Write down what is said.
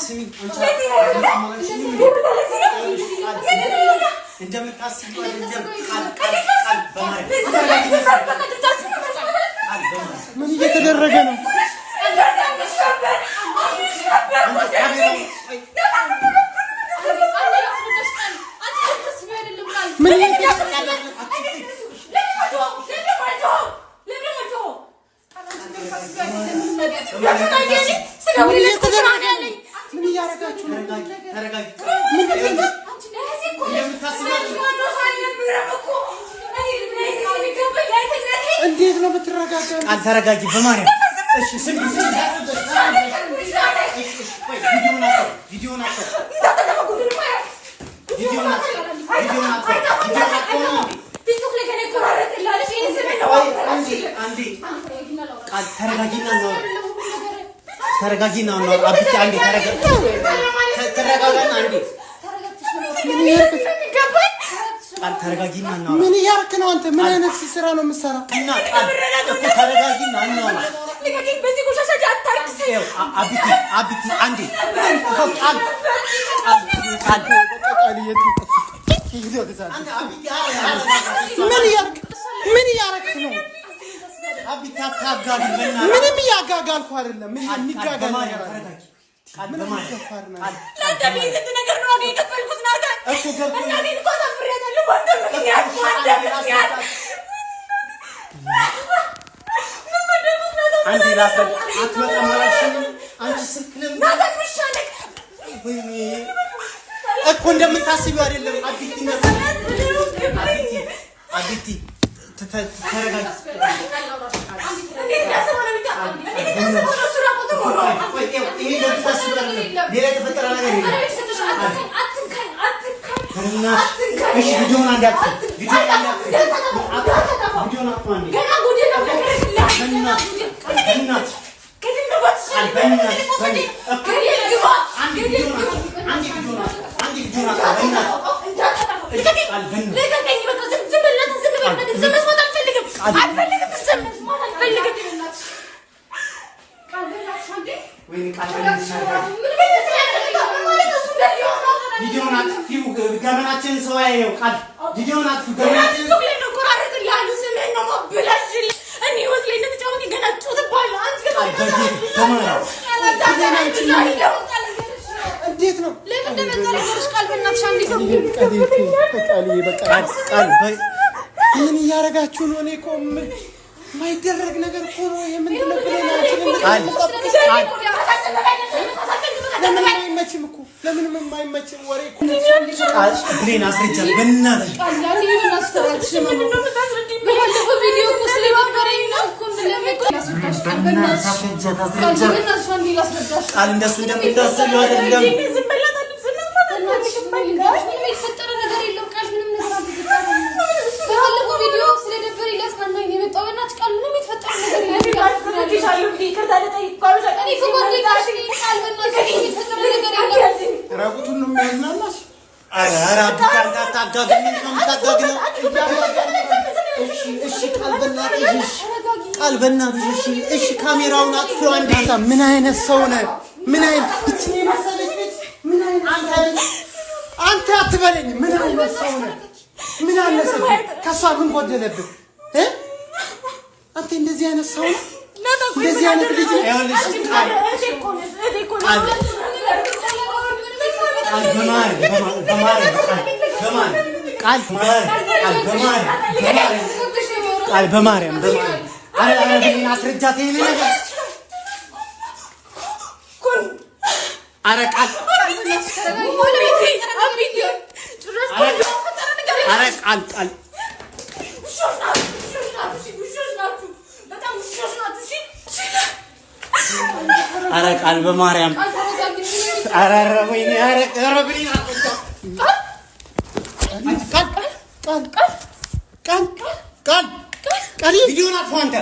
ስሚ እንደምታስቢው ምን እየተደረገ ነው? እንዴት ነው የምትረጋጋው? ተረጋጊ በማርያም። እሺ ስሚ ተረጋጊና ነው አብቲ አንዴ ተረጋጋና አንዴ ተረጋጊና ነው። ምን እያደረክ ነው አንተ? ምን አይነት ስራ ነው የምትሰራው? እና ተረጋጊና ነው አብቲ አንዴ ምን እያደረክ ነው? አብቲ አታጋጊ በእናትህ። ምንም እያጋጋልኩ አይደለም። ምን የሚጋጋል ነገር አለ? እኮ እንደምታስቢው አይደለም። አብቲ ተረጋጊ። ገመናችን ሰው ያየው ቃል ቪዲዮን አጥፉ። ገመናችን ነው ቆራረጥ ያሉ ስሜን ነው ማብላሽል እኔ ወስለ እንደተጫወት ገና ጩትባለ አንቺ እንዴት ነው ለምን እንደመጣለሽ ቃል በእናትሽ አንዴ ነው ምን እያደረጋችሁ ነው? እኔ እኮ የማይደረግ ነገር እኮ ነው ለምን አይመችም እኮ ለምንም የማይመችም ወሬ እኮ ብሌን አስረጃል በእናትህ ቃል እንደሱ እንደምታስቢው አይደለም። ራቁቱን ነው የሚያዝናናሽ? ኧረ አብቲ አንተ አታጋግል። ምንድን ነው የምታጋግለው? እሺ ቃል በእናትሽ እሺ ካሜራውን አጥፎ አንዴ። ምን አይነት ሰው ነህ? ምን አይነት እቺ መሰለች ልጅ? ምን አይነት አንተ አትበለኝ። ምን አይነት ሰው ነህ? ምን አነሰብህ? ከሷ ምን ጎደለብህ? አንተ እንደዚህ አይነት ሰው ነህ? እንደዚህ አይነት ልጅ ያውልሽ ቃል በማርያም አስረጃት። ይሄን ነገር ኧረ ቃል ኧረ ቃል በማርያም ኧረ ወይኔ ኧረ ብሌን ቃል ቪዲዮን አጥፋ አንተ